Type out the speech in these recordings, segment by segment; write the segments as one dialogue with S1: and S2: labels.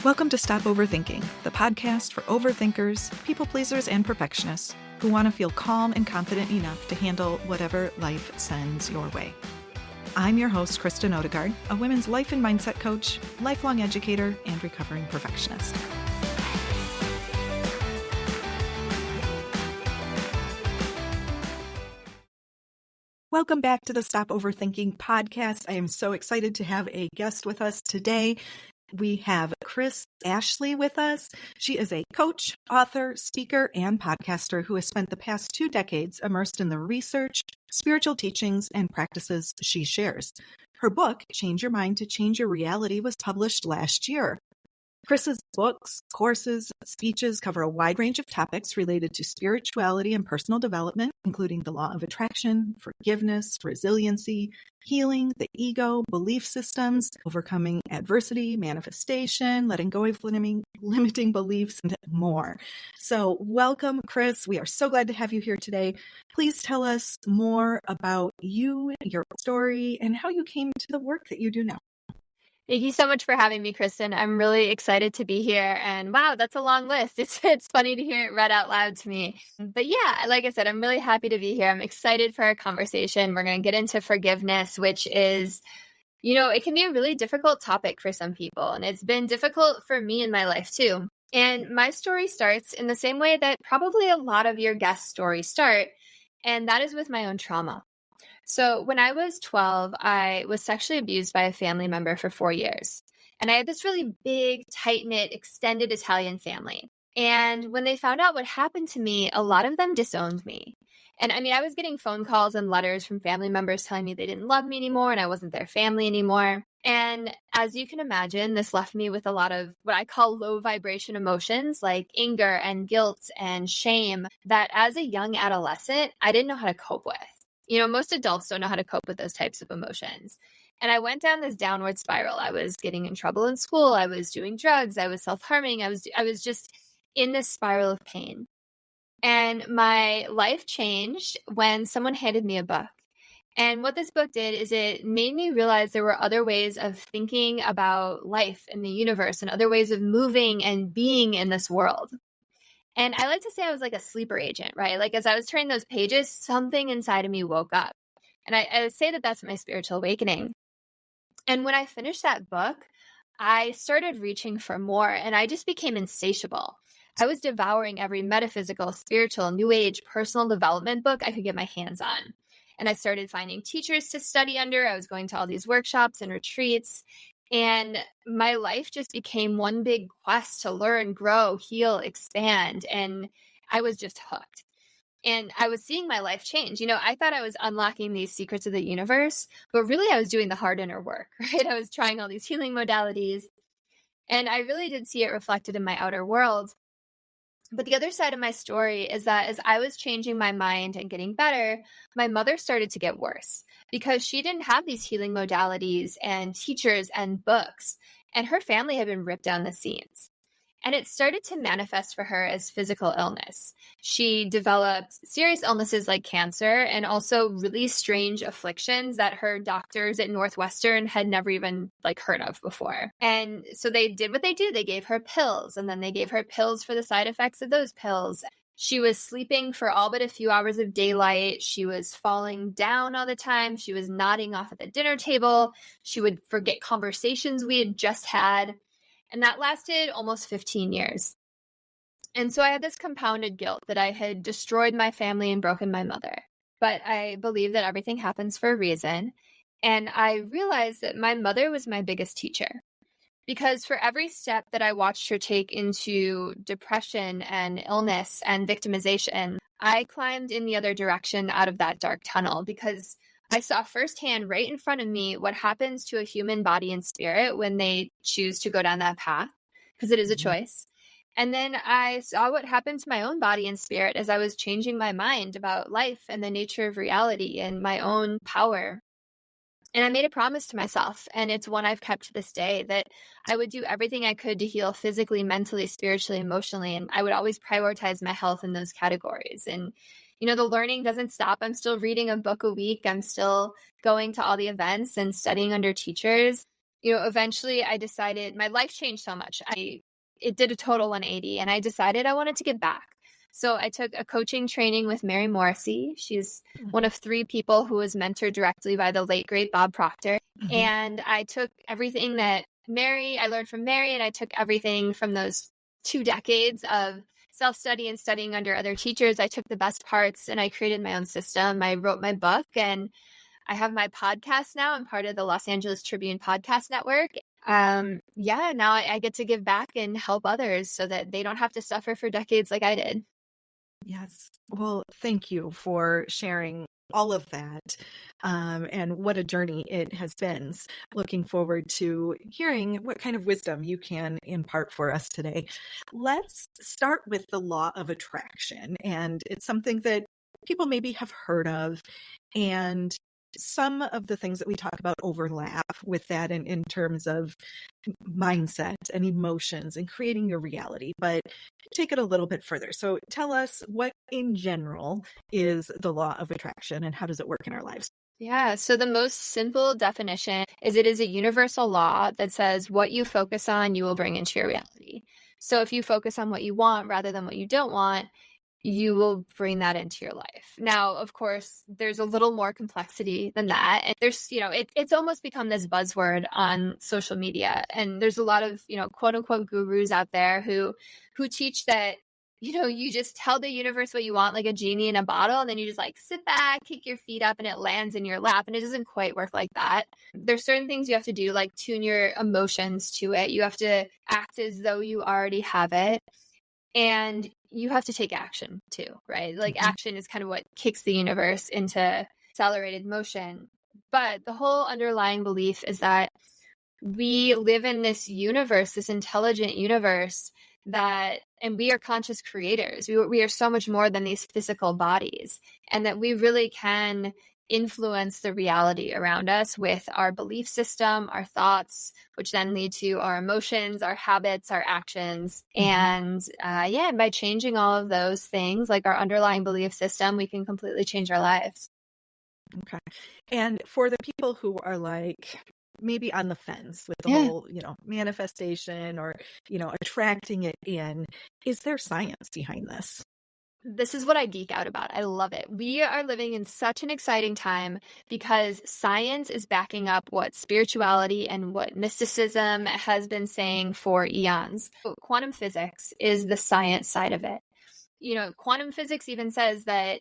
S1: Welcome to Stop Overthinking, the podcast for overthinkers, people pleasers, and perfectionists who want to feel calm and confident enough to handle whatever life sends your way. I'm your host, Kristen a women's life and mindset coach, lifelong educator, and recovering perfectionist. Welcome back to the Stop Overthinking podcast. I am so excited to have a guest with us today. We have Kris Ashley with us. She is a coach, author, speaker, and podcaster who has spent the past 2 decades immersed in the research, spiritual teachings, and practices she shares. Her book, Change Your Mind to Change Your Reality, was published last year. Kris's books, courses, speeches cover a wide range of topics related to spirituality and personal development, including the law of attraction, forgiveness, resiliency, healing, the ego, belief systems, overcoming adversity, manifestation, letting go of limiting beliefs, and more. So welcome, Kris. We are so glad to have you here today. Please tell us more about you, your story, and how you came to the work that you do now.
S2: Thank you so much for having me, Kristen. I'm really excited to be here. And wow, that's a long list. It's funny to hear it read out loud to me. But yeah, like I said, I'm really happy to be here. I'm excited for our conversation. We're going to get into forgiveness, which is, it can be a really difficult topic for some people. And it's been difficult for me in my life too. And my story starts in the same way that probably a lot of your guest stories start. And that is with my own trauma. So when I was 12, I was sexually abused by a family member for 4 years. And I had this really big, tight-knit, extended Italian family. And when they found out what happened to me, a lot of them disowned me. And I was getting phone calls and letters from family members telling me they didn't love me anymore and I wasn't their family anymore. And as you can imagine, this left me with a lot of what I call low vibration emotions like anger and guilt and shame that as a young adolescent, I didn't know how to cope with. Most adults don't know how to cope with those types of emotions. And I went down this downward spiral. I was getting in trouble in school. I was doing drugs. I was self-harming. I was just in this spiral of pain. And my life changed when someone handed me a book. And what this book did is it made me realize there were other ways of thinking about life and the universe and other ways of moving and being in this world. And I like to say I was like a sleeper agent, right? Like as I was turning those pages, something inside of me woke up. And I say that that's my spiritual awakening. And when I finished that book, I started reaching for more and I just became insatiable. I was devouring every metaphysical, spiritual, new age, personal development book I could get my hands on. And I started finding teachers to study under. I was going to all these workshops and retreats. And my life just became one big quest to learn, grow, heal, expand. And I was just hooked. And I was seeing my life change. I thought I was unlocking these secrets of the universe, but really I was doing the hard inner work, right? I was trying all these healing modalities. And I really did see it reflected in my outer world. But the other side of my story is that as I was changing my mind and getting better, my mother started to get worse because she didn't have these healing modalities and teachers and books, and her family had been ripped down the seams. And it started to manifest for her as physical illness. She developed serious illnesses like cancer and also really strange afflictions that her doctors at Northwestern had never even heard of before. And so they did what they do. They gave her pills, and then they gave her pills for the side effects of those pills. She was sleeping for all but a few hours of daylight. She was falling down all the time. She was nodding off at the dinner table. She would forget conversations we had just had. And that lasted almost 15 years. And so I had this compounded guilt that I had destroyed my family and broken my mother. But I believe that everything happens for a reason. And I realized that my mother was my biggest teacher. Because for every step that I watched her take into depression and illness and victimization, I climbed in the other direction out of that dark tunnel because I saw firsthand right in front of me what happens to a human body and spirit when they choose to go down that path, because it is a choice. And then I saw what happened to my own body and spirit as I was changing my mind about life and the nature of reality and my own power. And I made a promise to myself, and it's one I've kept to this day, that I would do everything I could to heal physically, mentally, spiritually, emotionally, and I would always prioritize my health in those categories. And the learning doesn't stop. I'm still reading a book a week. I'm still going to all the events and studying under teachers. Eventually I decided my life changed so much. It did a total 180 and I decided I wanted to give back. So I took a coaching training with Mary Morrissey. She's one of 3 people who was mentored directly by the late great Bob Proctor.
S1: Mm-hmm.
S2: And I took everything that I learned from Mary, and I took everything from those 2 decades of self-study and studying under other teachers. I took the best parts and I created my own system. I wrote my book and I have my podcast now. I'm part of the Los Angeles Tribune podcast network. Now I get to give back and help others so that they don't have to suffer for decades like I did.
S1: Yes. Well, thank you for sharing all of that. And what a journey it has been. Looking forward to hearing what kind of wisdom you can impart for us today. Let's start with the law of attraction. And it's something that people maybe have heard of. And some of the things that we talk about overlap with that in terms of mindset and emotions and creating your reality, but take it a little bit further. So tell us what in general is the law of attraction and how does it work in our lives?
S2: Yeah, so the most simple definition is it is a universal law that says what you focus on, you will bring into your reality. So if you focus on what you want rather than what you don't want, you will bring that into your life. Now, of course, there's a little more complexity than that. And there's, it's almost become this buzzword on social media. And there's a lot of, quote unquote gurus out there who teach that, you just tell the universe what you want, like a genie in a bottle, and then you just like sit back, kick your feet up, and it lands in your lap. And it doesn't quite work like that. There's certain things you have to do, like tune your emotions to it. You have to act as though you already have it. And you have to take action too, right? Like action is kind of what kicks the universe into accelerated motion. But the whole underlying belief is that we live in this universe, this intelligent universe and we are conscious creators. We are so much more than these physical bodies, and that we really can influence the reality around us with our belief system, our thoughts, which then lead to our emotions, our habits, our actions. And by changing all of those things, like our underlying belief system, we can completely change our lives.
S1: Okay. And for the people who are like maybe on the fence with the whole, manifestation or, attracting it in, is there science behind this?
S2: This is what I geek out about. I love it. We are living in such an exciting time because science is backing up what spirituality and what mysticism has been saying for eons. Quantum physics is the science side of it. Quantum physics even says that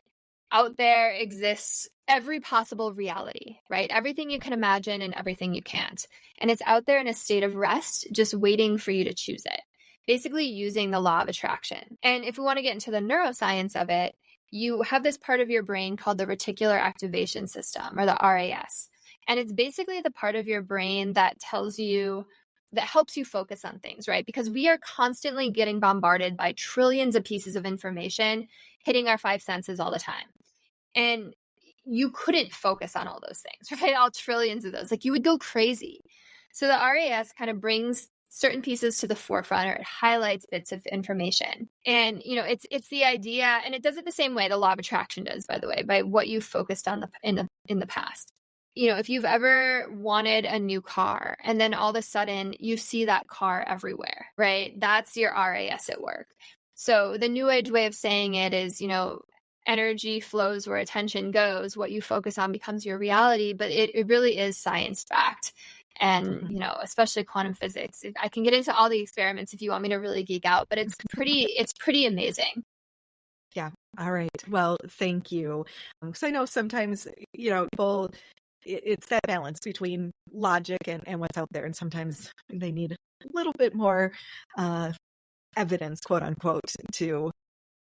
S2: out there exists every possible reality, right? Everything you can imagine and everything you can't. And it's out there in a state of rest, just waiting for you to choose it. Basically using the law of attraction. And if we want to get into the neuroscience of it, you have this part of your brain called the reticular activation system, or the RAS. And it's basically the part of your brain that helps you focus on things, right? Because we are constantly getting bombarded by trillions of pieces of information hitting our 5 senses all the time. And you couldn't focus on all those things, right? All trillions of those, like you would go crazy. So the RAS kind of brings certain pieces to the forefront, or it highlights bits of information. And, it's the idea, and it does it the same way the law of attraction does, by the way, by what you focused on in the past. If you've ever wanted a new car and then all of a sudden you see that car everywhere, right? That's your RAS at work. So the new age way of saying it is, energy flows where attention goes. What you focus on becomes your reality, but it really is science backed. And, especially quantum physics. I can get into all the experiments if you want me to really geek out, but it's pretty amazing.
S1: Yeah. All right. Well, thank you. Because I know sometimes, people, it's that balance between logic and what's out there. And sometimes they need a little bit more evidence, quote unquote, to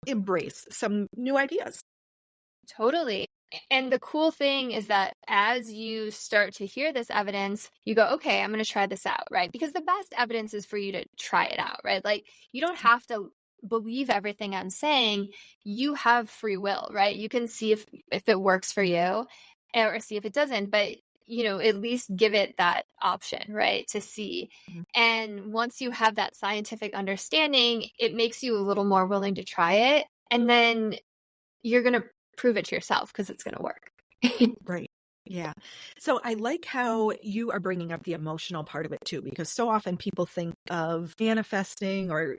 S1: embrace some new ideas.
S2: Totally. And the cool thing is that as you start to hear this evidence, you go, okay, I'm going to try this out, right? Because the best evidence is for you to try it out, right? Like you don't have to believe everything I'm saying. You have free will, right? You can see if it works for you or see if it doesn't, but at least give it that option, right? To see. And once you have that scientific understanding, it makes you a little more willing to try it. And then you're going to prove it to yourself because it's going to work.
S1: Right. Yeah. So I like how you are bringing up the emotional part of it too, because so often people think of manifesting or,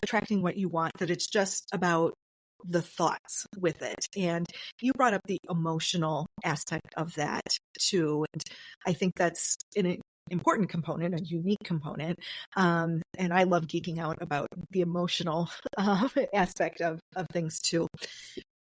S1: attracting what you want, that it's just about the thoughts with it. And you brought up the emotional aspect of that too. And I think that's an important component, a unique component. And I love geeking out about the emotional aspect of things too.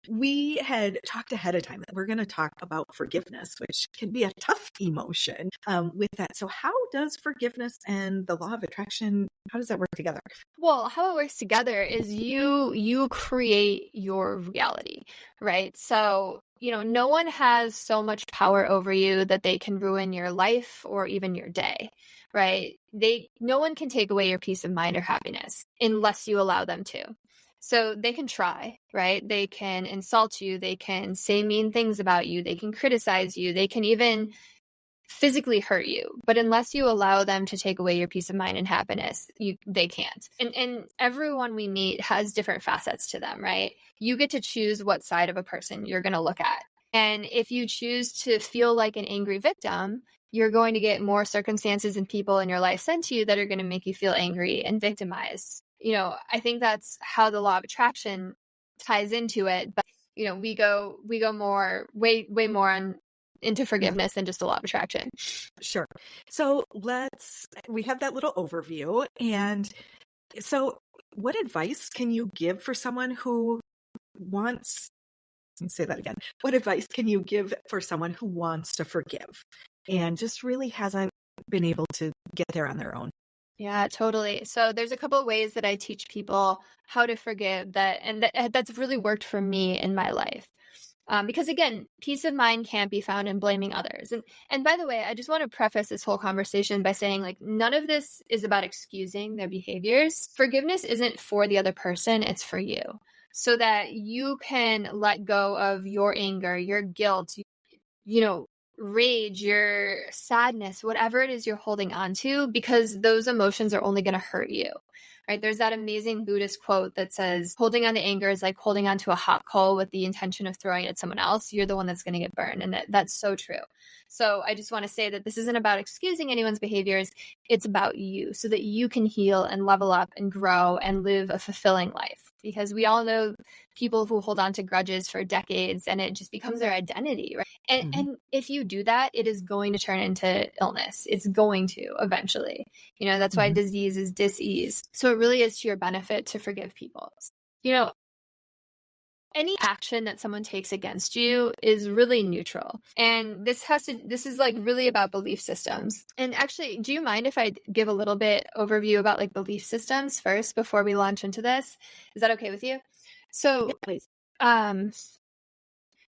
S1: We had talked ahead of time that we're going to talk about forgiveness, which can be a tough emotion with that. So how does forgiveness and the law of attraction, how does that work together?
S2: Well, how it works together is you create your reality, right? So, no one has so much power over you that they can ruin your life or even your day, right? No one can take away your peace of mind or happiness unless you allow them to. So they can try, right? They can insult you, they can say mean things about you, they can criticize you, they can even physically hurt you, but unless you allow them to take away your peace of mind and happiness, they can't. And everyone we meet has different facets to them, right? You get to choose what side of a person you're going to look at. And if you choose to feel like an angry victim, you're going to get more circumstances and people in your life sent to you that are going to make you feel angry and victimized. I think that's how the law of attraction ties into it. But we go way more on into forgiveness than just the law of attraction.
S1: Sure. So we have that little overview. And so what advice can you give for someone who wants, let me say that again. What advice can you give for someone who wants to forgive and just really hasn't been able to get there on their own?
S2: Yeah, totally. So there's a couple of ways that I teach people how to forgive that's really worked for me in my life. Because again, peace of mind can't be found in blaming others. And by the way, I just want to preface this whole conversation by saying, like, none of this is about excusing their behaviors. Forgiveness isn't for the other person, it's for you. So that you can let go of your anger, your guilt, rage, your sadness, whatever it is you're holding on to, because those emotions are only going to hurt you. Right? There's that amazing Buddhist quote that says, holding on to anger is like holding on to a hot coal with the intention of throwing it at someone else. You're the one that's going to get burned. And that's so true. So I just want to say that this isn't about excusing anyone's behaviors. It's about you so that you can heal and level up and grow and live a fulfilling life. Because we all know people who hold on to grudges for decades and it just becomes their identity, right? And if you do that, it is going to turn into illness. It's going to eventually. That's why disease is dis-ease. So it really is to your benefit to forgive people. Any action that someone takes against you is really neutral. And this is like really about belief systems. And actually, do you mind if I give a little bit overview about like belief systems first before we launch into this? Is that okay with you? So,
S1: Yeah, please.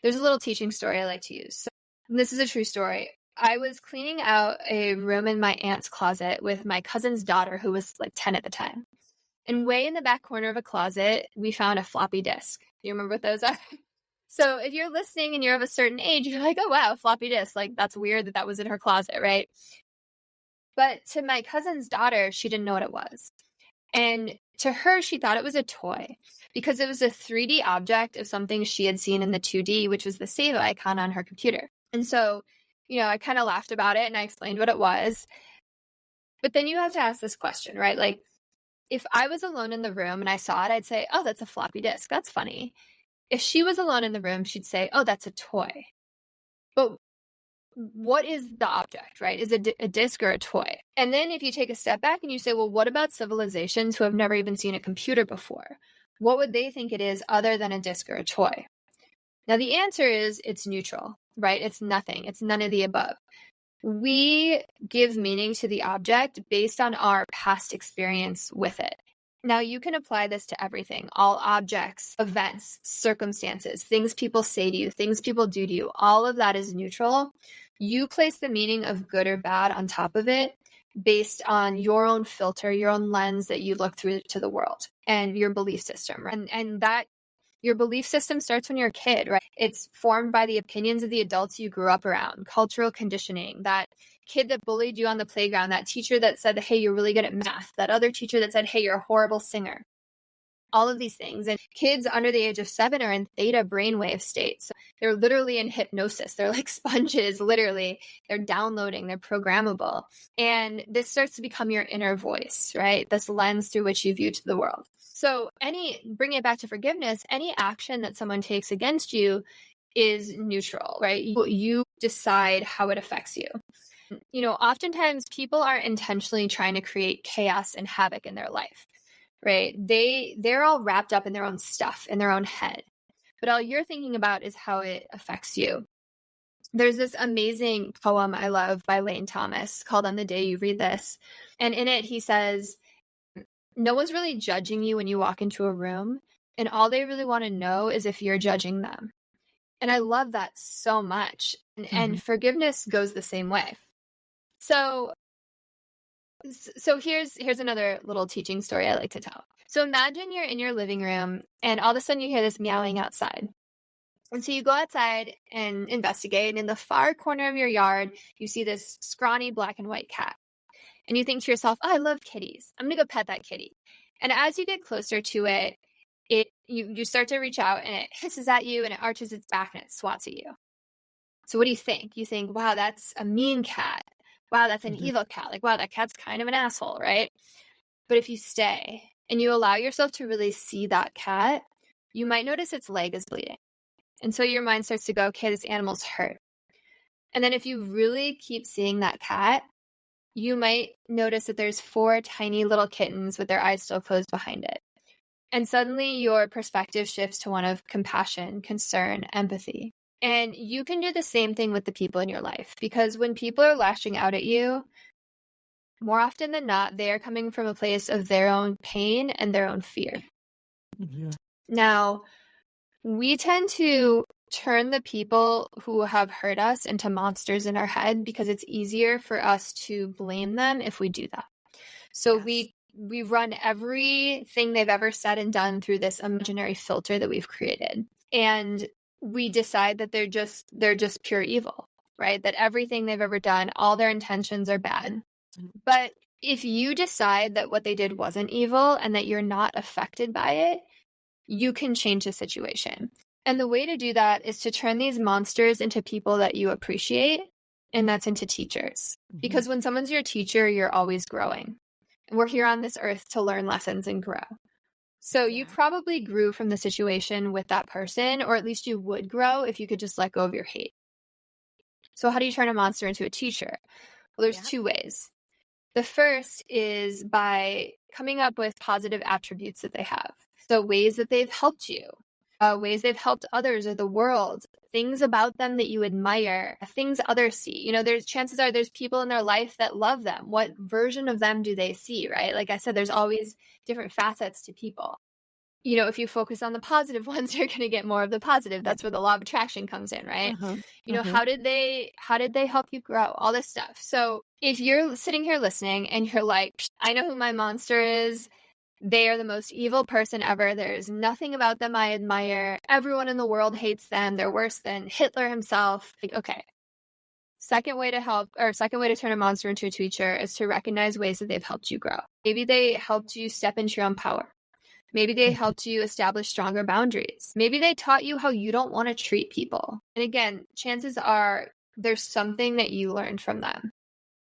S2: There's a little teaching story I like to use. So, this is a true story. I was cleaning out a room in my aunt's closet with my cousin's daughter, who was like 10 at the time. And way in the back corner of a closet, we found a floppy disk. Do you remember what those are? So if you're listening and you're of a certain age, you're like, oh, wow, floppy disk. Like, that's weird that was in her closet, right? But to my cousin's daughter, she didn't know what it was. And to her, she thought it was a toy because it was a 3D object of something she had seen in the 2D, which was the save icon on her computer. And so, I kind of laughed about it and I explained what it was. But then you have to ask this question, right? Like, if I was alone in the room and I saw it, I'd say, oh, that's a floppy disk. That's funny. If she was alone in the room, she'd say, oh, that's a toy. But what is the object, right? Is it a disc or a toy? And then if you take a step back and you say, well, what about civilizations who have never even seen a computer before? What would they think it is other than a disc or a toy? Now, the answer is it's neutral, right? It's nothing. It's none of the above. We give meaning to the object based on our past experience with it. Now, you can apply this to everything, all objects, events, circumstances, things people say to you, things people do to you. All of that is neutral. You place the meaning of good or bad on top of it based on your own filter, your own lens that you look through to the world and your belief system. And that your belief system starts when you're a kid, right? It's formed by the opinions of the adults you grew up around, cultural conditioning, that kid that bullied you on the playground, that teacher that said, hey, you're really good at math, that other teacher that said, hey, you're a horrible singer. all of these things. And kids under the age of 7 are in theta brainwave states. So they're literally in hypnosis. They're like sponges, literally. They're downloading, they're programmable. And this starts to become your inner voice, right? This lens through which you view to the world. So bring it back to forgiveness, any action that someone takes against you is neutral, right? You decide how it affects you. Oftentimes people are intentionally trying to create chaos and havoc in their life, right? They're all wrapped up in their own stuff, in their own head. But all you're thinking about is how it affects you. There's this amazing poem I love by Lane Thomas called On the Day You Read This. And in it, he says, no one's really judging you when you walk into a room. And all they really want to know is if you're judging them. And I love that so much. And forgiveness goes the same way. So here's another little teaching story I like to tell. So imagine you're in your living room and all of a sudden you hear this meowing outside. And so you go outside and investigate. And in the far corner of your yard, you see this scrawny black and white cat. And you think to yourself, oh, I love kitties. I'm going to go pet that kitty. And as you get closer to it, you start to reach out and it hisses at you and it arches its back and it swats at you. So what do you think? You think, wow, that's a mean cat. Wow, that's an evil cat. Like, wow, that cat's kind of an asshole, right? But if you stay and you allow yourself to really see that cat, you might notice its leg is bleeding. And so your mind starts to go, okay, this animal's hurt. And then if you really keep seeing that cat, you might notice that there's 4 tiny little kittens with their eyes still closed behind it. And suddenly your perspective shifts to one of compassion, concern, empathy. And you can do the same thing with the people in your life, because when people are lashing out at you, more often than not, they are coming from a place of their own pain and their own fear. Yeah. Now, we tend to turn the people who have hurt us into monsters in our head because it's easier for us to blame them if we do that. So we run everything they've ever said and done through this imaginary filter that we've created. And we decide that they're just pure evil, right? That everything they've ever done, all their intentions are bad. But if you decide that what they did wasn't evil and that you're not affected by it, you can change the situation. And the way to do that is to turn these monsters into people that you appreciate, and that's into teachers. Because when someone's your teacher, you're always growing. And we're here on this earth to learn lessons and grow. So you probably grew from the situation with that person, or at least you would grow if you could just let go of your hate. So how do you turn a monster into a teacher? Well, there's 2 ways. The first is by coming up with positive attributes that they have. So ways that they've helped you, ways they've helped others or the world, things about them that you admire, things others see. There's chances are there's people in their life that love them. What version of them do they see, right? Like I said, there's always different facets to people. If you focus on the positive ones, you're going to get more of the positive. That's where the law of attraction comes in, right? How did they help you grow? All this stuff. So if you're sitting here listening and you're like, I know who my monster is. They are the most evil person ever. There's nothing about them I admire. Everyone in the world hates them. They're worse than Hitler himself. Like, okay. Second way to turn a monster into a teacher is to recognize ways that they've helped you grow. Maybe they helped you step into your own power. Maybe they helped you establish stronger boundaries. Maybe they taught you how you don't want to treat people. And again, chances are there's something that you learned from them.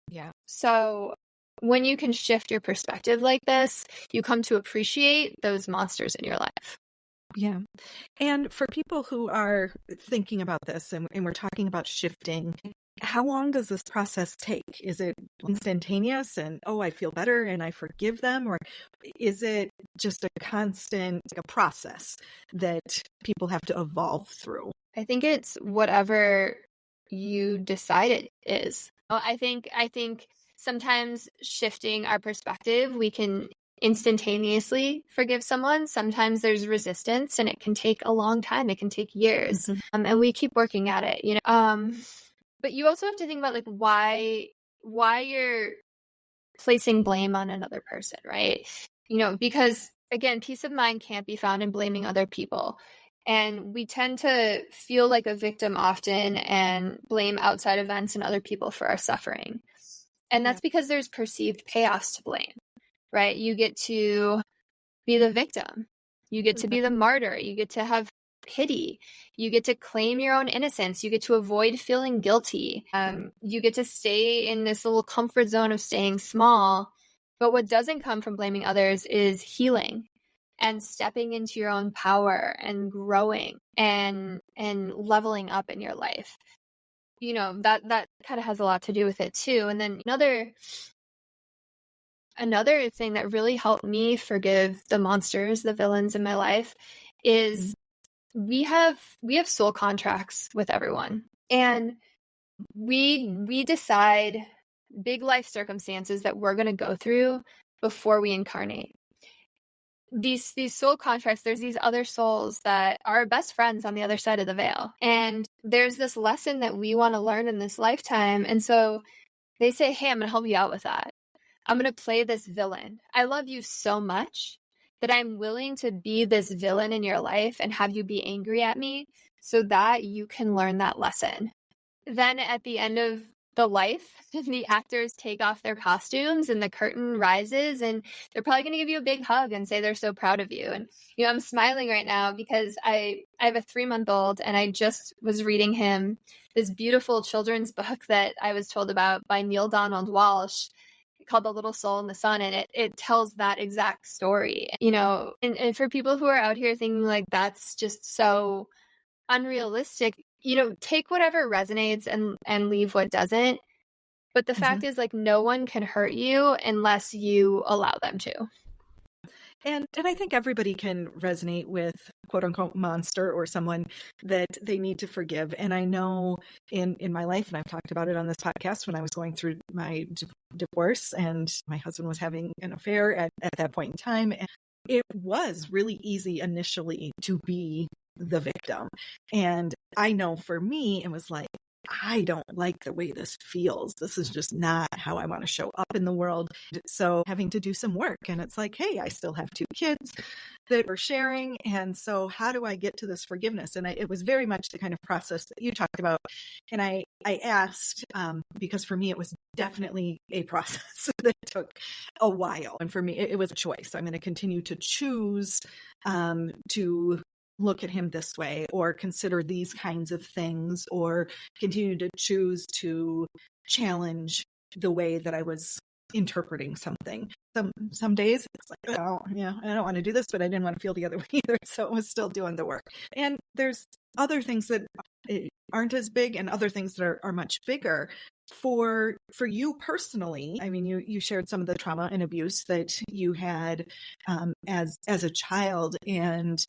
S2: Yeah. So when you can shift your perspective like this, you come to appreciate those monsters in your life.
S1: Yeah. And for people who are thinking about this and we're talking about shifting, how long does this process take? Is it instantaneous and, oh, I feel better and I forgive them? Or is it just a constant process that people have to evolve through?
S2: I think it's whatever you decide it is. I think sometimes shifting our perspective, we can instantaneously forgive someone. Sometimes there's resistance and it can take a long time. It can take years. And we keep working at it, But you also have to think about like why you're placing blame on another person, right? Because again, peace of mind can't be found in blaming other people. And we tend to feel like a victim often and blame outside events and other people for our suffering. And that's because there's perceived payoffs to blame, right? You get to be the victim. You get to be the martyr. You get to have pity. You get to claim your own innocence. You get to avoid feeling guilty. You get to stay in this little comfort zone of staying small. But what doesn't come from blaming others is healing and stepping into your own power and growing and leveling up in your life. You know, that kind of has a lot to do with it too. And then another thing that really helped me forgive the monsters, the villains in my life, is we have soul contracts with everyone. And we decide big life circumstances that we're going to go through before we incarnate. These soul contracts, there's these other souls that are best friends on the other side of the veil. And there's this lesson that we want to learn in this lifetime. And so they say, hey, I'm going to help you out with that. I'm going to play this villain. I love you so much that I'm willing to be this villain in your life and have you be angry at me so that you can learn that lesson. Then at the end of the life, the actors take off their costumes and the curtain rises and they're probably going to give you a big hug and say they're so proud of you. And, you know, I'm smiling right now because I have a 3-month-old and I just was reading him this beautiful children's book that I was told about by Neil Donald Walsh called The Little Soul in the Sun. And it tells that exact story, you know, and for people who are out here thinking like, that's just so unrealistic, you know, take whatever resonates and leave what doesn't. But the fact is, like, no one can hurt you unless you allow them to.
S1: And I think everybody can resonate with quote unquote monster or someone that they need to forgive. And I know in my life, and I've talked about it on this podcast, when I was going through my divorce and my husband was having an affair at that point in time, and it was really easy initially to be the victim. And I know for me, it was like, I don't like the way this feels. This is just not how I want to show up in the world. So having to do some work, and it's like, hey, I still have 2 kids that we're sharing. And so how do I get to this forgiveness? And it was very much the kind of process that you talked about. And I asked, because for me, it was definitely a process that took a while. And for me, it was a choice. I'm going to continue to choose to look at him this way or consider these kinds of things or continue to choose to challenge the way that I was interpreting something. Some days it's like, oh yeah, I don't want to do this, but I didn't want to feel the other way either. So it was still doing the work. And there's other things that aren't as big and other things that are much bigger. For you personally, I mean, you shared some of the trauma and abuse that you had as a child, and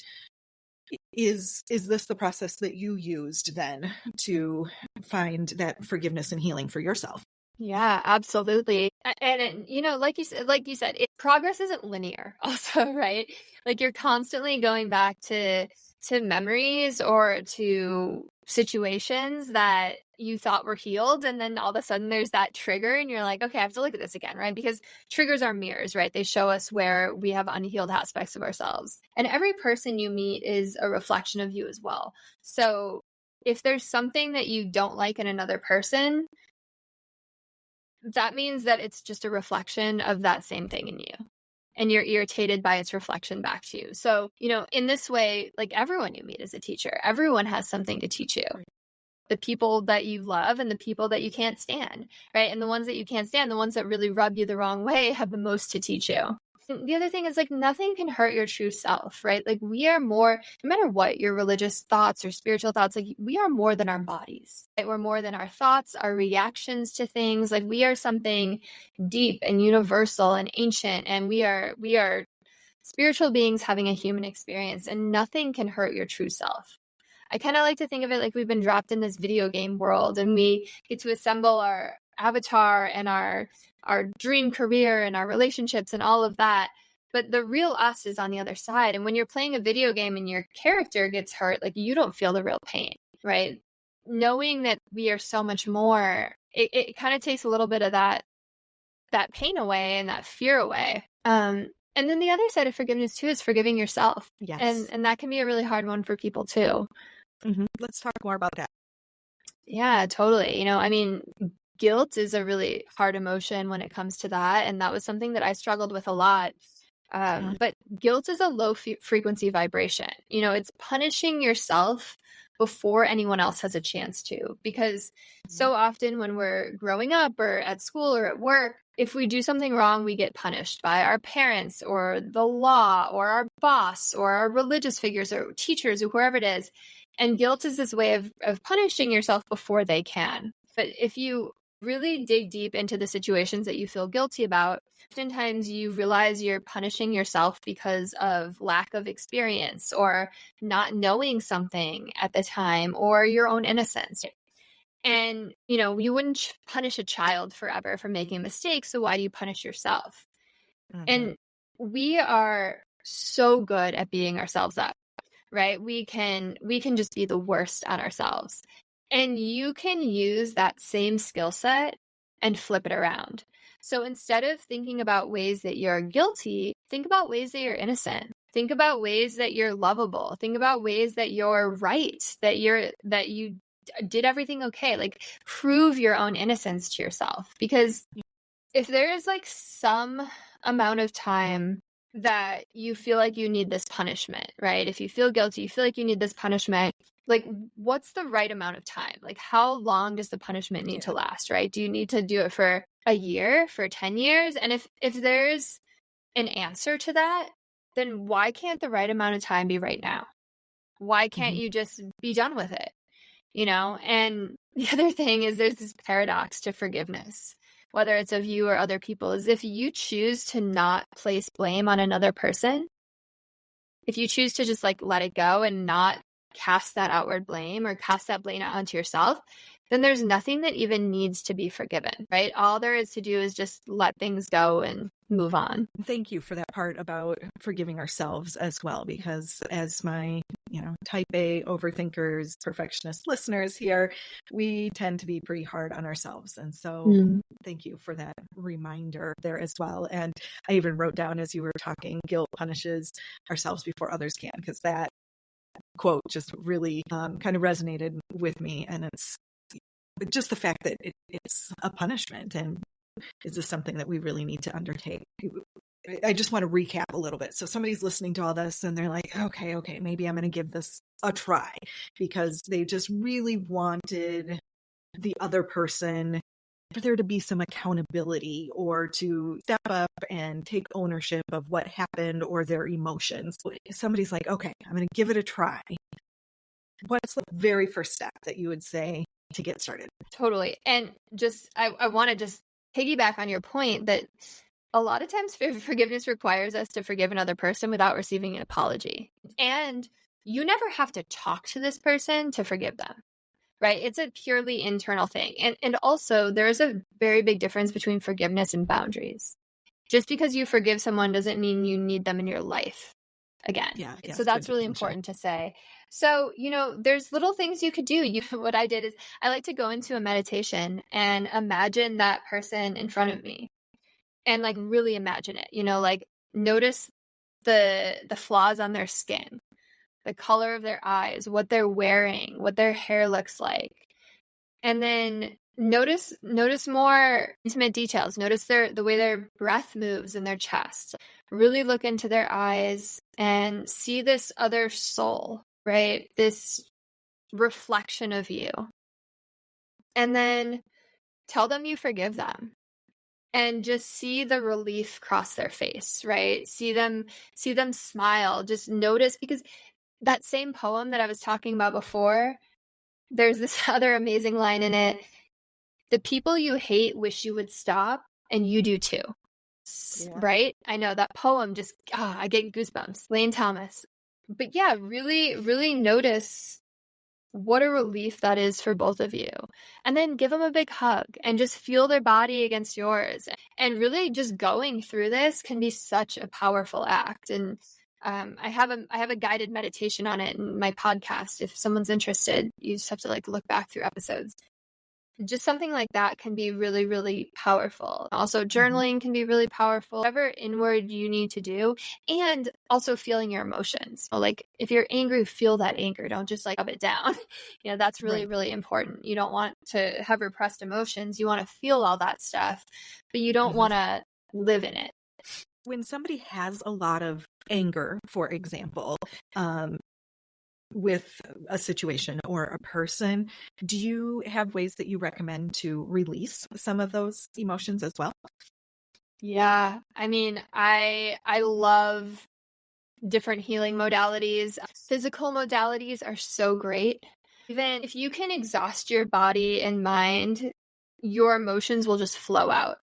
S1: is this the process that you used then to find that forgiveness and healing for yourself?
S2: Yeah, absolutely. And you know, like you said, progress isn't linear also, right? Like you're constantly going back to memories or to situations that you thought were healed, and then all of a sudden there's that trigger and you're like, okay, I have to look at this again, right? Because triggers are mirrors, right? They show us where we have unhealed aspects of ourselves. And every person you meet is a reflection of you as well. So if there's something that you don't like in another person, that means that it's just a reflection of that same thing in you. And you're irritated by its reflection back to you. So, you know, in this way, like everyone you meet is a teacher. Everyone has something to teach you. The people that you love and the people that you can't stand, right? And the ones that you can't stand, the ones that really rub you the wrong way, have the most to teach you. The other thing is, like, nothing can hurt your true self, right? Like, we are more, no matter what your religious thoughts or spiritual thoughts, like, we are more than our bodies, right? We're more than our thoughts, our reactions to things. Like, we are something deep and universal and ancient, and we are spiritual beings having a human experience, and nothing can hurt your true self. I kind of like to think of it like we've been dropped in this video game world, and we get to assemble our avatar and our dream career and our relationships and all of that. But the real us is on the other side. And when you're playing a video game and your character gets hurt, like, you don't feel the real pain, right? Knowing that we are so much more, it kind of takes a little bit of that pain away and that fear away. And then the other side of forgiveness too is forgiving yourself.
S1: Yes.
S2: And that can be a really hard one for people too.
S1: Let's talk more about that.
S2: Yeah, totally. You know, I mean, guilt is a really hard emotion when it comes to that. And that was something that I struggled with a lot. But guilt is a low frequency vibration. It's punishing yourself before anyone else has a chance to, because so often when we're growing up or at school or at work, if we do something wrong, we get punished by our parents or the law or our boss or our religious figures or teachers or whoever it is. And guilt is this way of punishing yourself before they can. But if you really dig deep into the situations that you feel guilty about, oftentimes you realize you're punishing yourself because of lack of experience or not knowing something at the time or your own innocence. And, you wouldn't punish a child forever for making a mistake. So why do you punish yourself? And we are so good at beating ourselves up, right? We can just be the worst on ourselves. And you can use that same skill set and flip it around. So instead of thinking about ways that you're guilty, think about ways that you're innocent. Think about ways that you're lovable. Think about ways that you're right, that you did everything okay. Like, prove your own innocence to yourself. Because if there is like some amount of time that you feel like you need this punishment, right? If you feel guilty, you feel like you need this punishment, like, what's the right amount of time? Like, how long does the punishment need to last, right? Do you need to do it for a year, for 10 years? And if there's an answer to that, then why can't the right amount of time be right now? Why can't you just be done with it? And the other thing is, there's this paradox to forgiveness, whether it's of you or other people, is if you choose to not place blame on another person, if you choose to just like let it go and not cast that outward blame or cast that blame onto yourself, then there's nothing that even needs to be forgiven, right? All there is to do is just let things go and move on.
S1: Thank you for that part about forgiving ourselves as well, because as my, type A overthinkers, perfectionist listeners here, we tend to be pretty hard on ourselves. And so thank you for that reminder there as well. And I even wrote down as you were talking, guilt punishes ourselves before others can, because that quote just really kind of resonated with me. And it's just the fact that it's a punishment, and is this something that we really need to undertake? I just want to recap a little bit. So somebody's listening to all this and they're like, okay, maybe I'm going to give this a try, because they just really wanted the other person, for there to be some accountability or to step up and take ownership of what happened or their emotions. Somebody's like, okay, I'm going to give it a try. What's the very first step that you would say to get started?
S2: Totally. And I want to just piggyback on your point that a lot of times forgiveness requires us to forgive another person without receiving an apology. And you never have to talk to this person to forgive them, right? It's a purely internal thing. And also, there's a very big difference between forgiveness and boundaries. Just because you forgive someone doesn't mean you need them in your life again.
S1: Yeah,
S2: so that's really important to say. So, there's little things you could do. What I did is I like to go into a meditation and imagine that person in front of me and like really imagine it, like notice the flaws on their skin, the color of their eyes, what they're wearing, what their hair looks like. And then notice more intimate details. Notice the way their breath moves in their chest. Really look into their eyes and see this other soul, right? This reflection of you. And then tell them you forgive them. And just see the relief cross their face, right? See them smile. Just notice, because that same poem that I was talking about before, there's this other amazing line in it. The people you hate wish you would stop, and you do too. Yeah. Right? I know that poem just, I get goosebumps. Lane Thomas. But yeah, really, really notice what a relief that is for both of you. And then give them a big hug and just feel their body against yours. And really just going through this can be such a powerful act. And I have a guided meditation on it in my podcast. If someone's interested, you just have to like look back through episodes. Just something like that can be really, really powerful. Also, journaling can be really powerful. Whatever inward you need to do, and also feeling your emotions. Like if you're angry, feel that anger. Don't just like rub it down. That's really, really important. You don't want to have repressed emotions. You want to feel all that stuff, but you don't want to live in it.
S1: when somebody has a lot of anger, for example, with a situation or a person, do you have ways that you recommend to release some of those emotions as well?
S2: Yeah. I mean, I love different healing modalities. Physical modalities are so great. Even if you can exhaust your body and mind, your emotions will just flow out.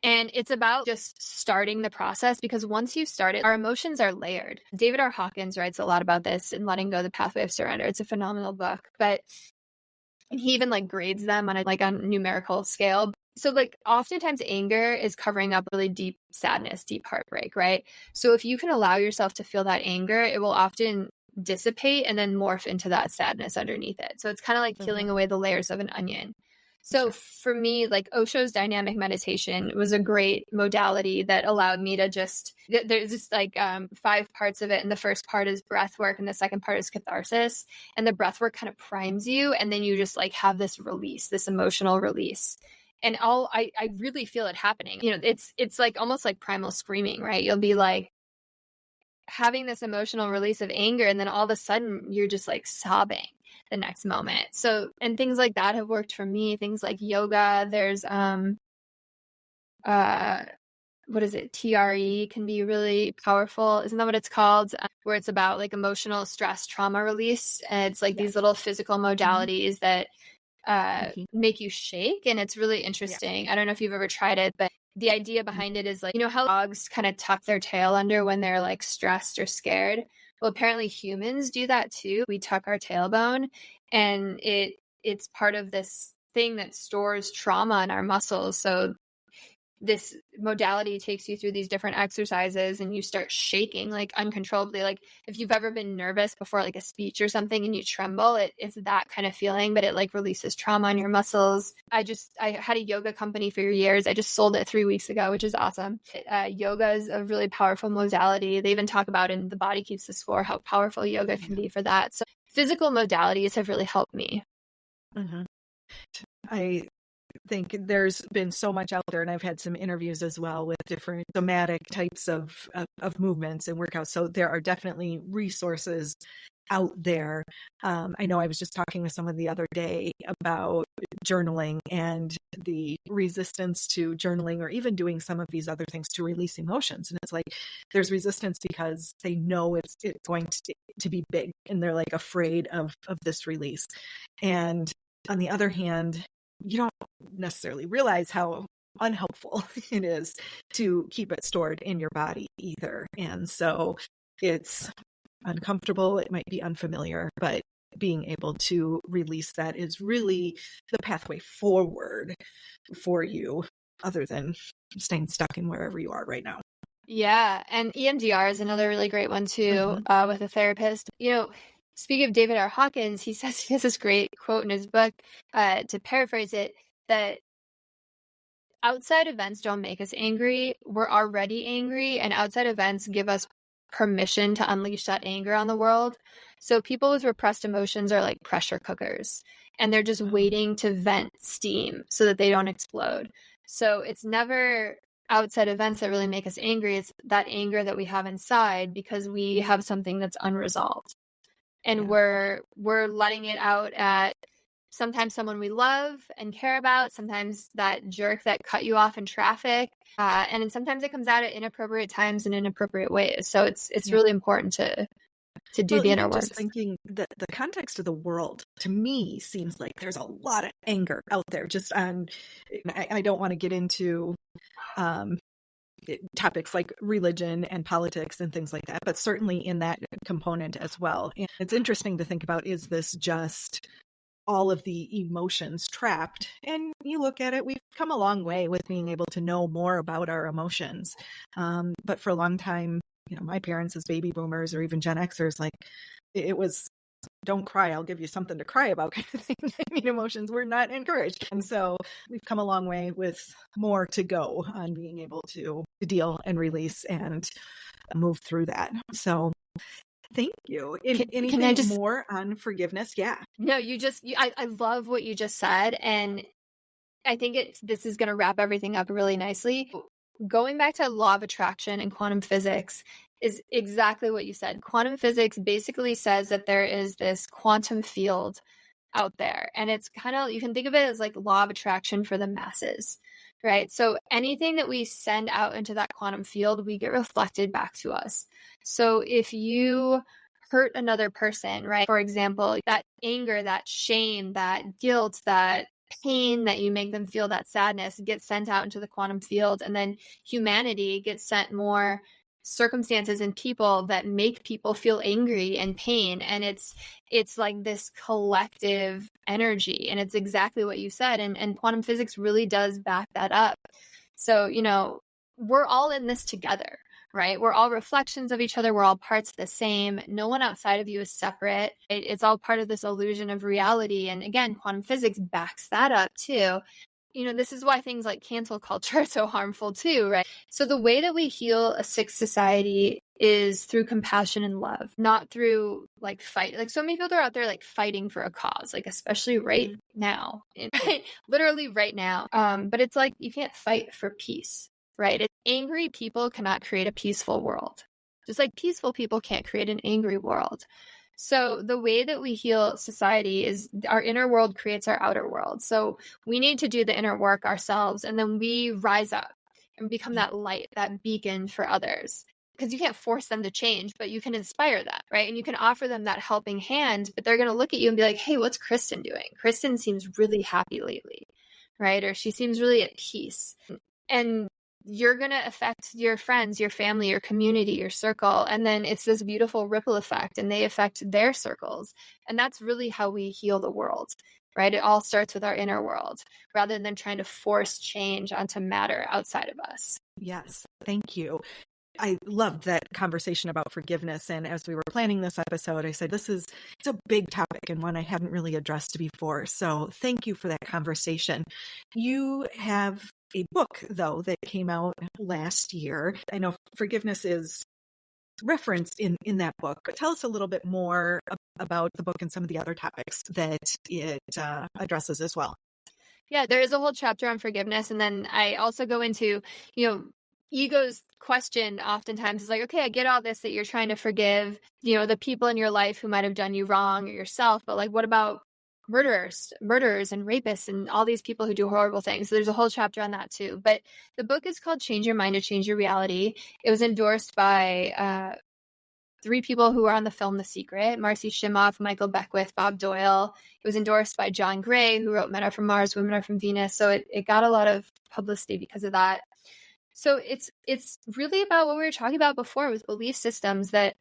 S2: And it's about just starting the process, because once you start it, our emotions are layered. David R. Hawkins writes a lot about this in Letting Go, the Pathway of Surrender. It's a phenomenal book, but he even like grades them on a numerical scale. So like oftentimes anger is covering up really deep sadness, deep heartbreak, right? So if you can allow yourself to feel that anger, it will often dissipate and then morph into that sadness underneath it. So it's kind of like peeling away the layers of an onion. So for me, like Osho's dynamic meditation was a great modality that allowed me to there's just like 5 parts of it. And the first part is breath work. And the second part is catharsis. And the breath work kind of primes you. And then you just like have this release, this emotional release. And I really feel it happening. You know, it's like almost like primal screaming, right? You'll be like having this emotional release of anger. And then all of a sudden you're just like sobbing the next moment. So, and things like that have worked for me. Things like yoga, there's what is it? TRE can be really powerful. Isn't that what it's called? Where it's about like emotional stress, trauma release. And it's like these little physical modalities that make you shake. And it's really interesting. I don't know if you've ever tried it, but the idea behind it is like, you know how dogs kind of tuck their tail under when they're like stressed or scared? Well, apparently humans do that too. We tuck our tailbone, and it's part of this thing that stores trauma in our muscles. So this modality takes you through these different exercises and you start shaking like uncontrollably. Like if you've ever been nervous before like a speech or something and you tremble, it's that kind of feeling, but it like releases trauma in your muscles. I had a yoga company for years. I just sold it 3 weeks ago, which is awesome. Yoga is a really powerful modality. They even talk about in The Body Keeps the Score how powerful yoga can be for that. So physical modalities have really helped me.
S1: I think there's been so much out there, and I've had some interviews as well with different somatic types of movements and workouts. So there are definitely resources out there. I know I was just talking with someone the other day about journaling and the resistance to journaling or even doing some of these other things to release emotions. And it's like there's resistance because they know it's going to be big, and they're like afraid of this release. And on the other hand, you don't necessarily realize how unhelpful it is to keep it stored in your body either. And so it's uncomfortable, it might be unfamiliar, but being able to release that is really the pathway forward for you, other than staying stuck in wherever you are right now.
S2: Yeah. And EMDR is another really great one too, with a therapist. You know, speaking of David R. Hawkins, he has this great quote in his book, to paraphrase it, that outside events don't make us angry. We're already angry, and outside events give us permission to unleash that anger on the world. So people with repressed emotions are like pressure cookers, and they're just waiting to vent steam so that they don't explode. So it's never outside events that really make us angry. It's that anger that we have inside because we have something that's unresolved. And we're letting it out at sometimes someone we love and care about, sometimes that jerk that cut you off in traffic, and then sometimes it comes out at inappropriate times and inappropriate ways. So it's really important to do the inner work.
S1: Just thinking that the context of the world, to me, seems like there's a lot of anger out there. Just on, I don't want to get into topics like religion and politics and things like that, but certainly in that component as well. And it's interesting to think about, is this just all of the emotions trapped? And you look at it, we've come a long way with being able to know more about our emotions. But for a long time, you know, my parents as baby boomers or even Gen Xers, like it was, don't cry, I'll give you something to cry about kind of thing. I mean, emotions were not encouraged. And so we've come a long way with more to go on being able to deal and release and move through that. So thank you. Anything more on forgiveness? Yeah.
S2: No, I love what you just said. And I think this is going to wrap everything up really nicely. going back to law of attraction and quantum physics is exactly what you said. Quantum physics basically says that there is this quantum field out there, and it's kind of, you can think of it as like law of attraction for the masses, right? So anything that we send out into that quantum field, we get reflected back to us. So if you hurt another person, right? For example, that anger, that shame, that guilt, that pain that you make them feel, that sadness gets sent out into the quantum field, and then humanity gets sent more circumstances and people that make people feel angry and pain, and it's like this collective energy, and it's exactly what you said, and quantum physics really does back that up. So we're all in this together, right? We're all reflections of each other. We're all parts of the same. No one outside of you is separate. It's all part of this illusion of reality. And again, quantum physics backs that up too. This is why things like cancel culture are so harmful too, right? So the way that we heal a sick society is through compassion and love, not through like fight. Like so many people are out there like fighting for a cause, like especially right now, right? Literally right now. But it's like you can't fight for peace, right? Angry people cannot create a peaceful world, just like peaceful people can't create an angry world. So the way that we heal society is our inner world creates our outer world. So we need to do the inner work ourselves, and then we rise up and become that light, that beacon for others. Because you can't force them to change, but you can inspire them, right? And you can offer them that helping hand, but they're going to look at you and be like, hey, what's Kristen doing? Kristen seems really happy lately, right? Or she seems really at peace. And you're going to affect your friends, your family, your community, your circle. And then it's this beautiful ripple effect, and they affect their circles. And that's really how we heal the world, right? It all starts with our inner world rather than trying to force change onto matter outside of us.
S1: Yes. Thank you. I loved that conversation about forgiveness. And as we were planning this episode, I said, it's a big topic and one I hadn't really addressed before. So thank you for that conversation. You have a book, though, that came out last year. I know forgiveness is referenced in that book, but tell us a little bit more about the book and some of the other topics that it addresses as well.
S2: Yeah, there is a whole chapter on forgiveness. And then I also go into, ego's question oftentimes is like, okay, I get all this, that you're trying to forgive, the people in your life who might have done you wrong or yourself, but like, what about murderers and rapists and all these people who do horrible things? So there's a whole chapter on that too. But the book is called Change Your Mind to Change Your Reality. It was endorsed by 3 people who were on the film The Secret: Marcy Shimoff, Michael Beckwith, Bob Doyle. It was endorsed by John Gray, who wrote Men Are From Mars, Women Are From Venus. So it got a lot of publicity because of that. So it's really about what we were talking about before with belief systems, that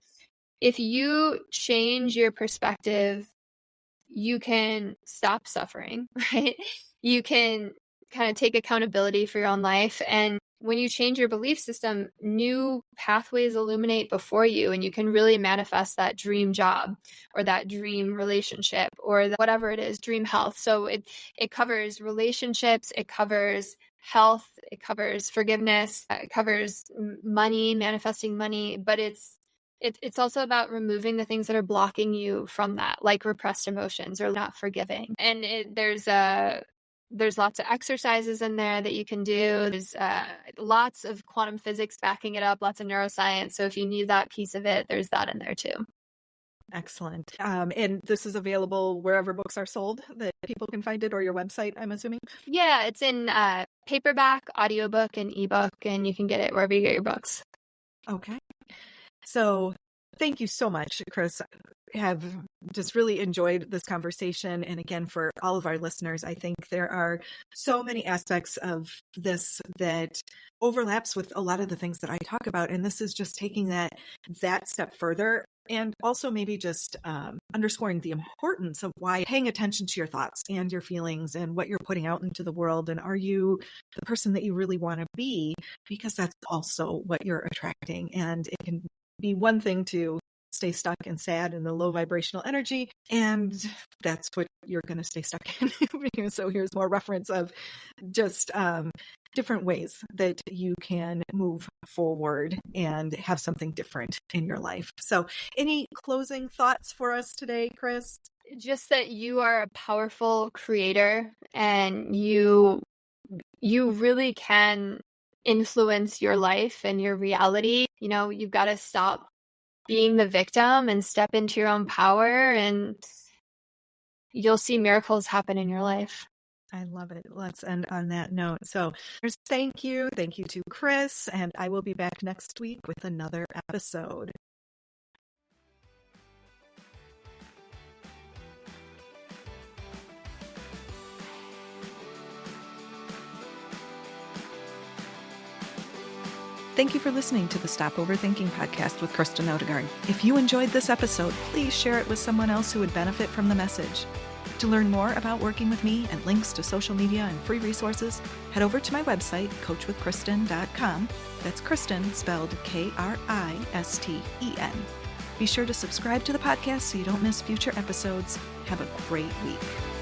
S2: if you change your perspective, you can stop suffering, right? You can kind of take accountability for your own life. And when you change your belief system, new pathways illuminate before you, and you can really manifest that dream job or that dream relationship or whatever it is, dream health. So it covers relationships, it covers health, it covers forgiveness, it covers money, manifesting money, but it's also about removing the things that are blocking you from that, like repressed emotions or not forgiving. And there's lots of exercises in there that you can do. There's lots of quantum physics backing it up, lots of neuroscience. So if you need that piece of it, there's that in there too.
S1: Excellent. And this is available wherever books are sold, that people can find it, or your website, I'm assuming?
S2: Yeah, it's in paperback, audiobook, and ebook, and you can get it wherever you get your books.
S1: Okay. So thank you so much, Kris. I have just really enjoyed this conversation. And again, for all of our listeners, I think there are so many aspects of this that overlaps with a lot of the things that I talk about. And this is just taking that step further. And also maybe just underscoring the importance of why paying attention to your thoughts and your feelings and what you're putting out into the world. And are you the person that you really want to be? Because that's also what you're attracting. And it can be one thing to stay stuck and sad in the low vibrational energy, and that's what you're going to stay stuck in. So here's more reference of just different ways that you can move forward and have something different in your life. So any closing thoughts for us today, Kris?
S2: Just that you are a powerful creator, and you really can influence your life and your reality. You've got to stop being the victim and step into your own power, and you'll see miracles happen in your life.
S1: I love it. Let's end on that note. So thank you. Thank you to Kris, and I will be back next week with another episode. Thank you for listening to the Stop Overthinking podcast with Kristen Odegaard. If you enjoyed this episode, please share it with someone else who would benefit from the message. To learn more about working with me and links to social media and free resources, head over to my website, coachwithkristen.com. That's Kristen spelled Kristen. Be sure to subscribe to the podcast so you don't miss future episodes. Have a great week.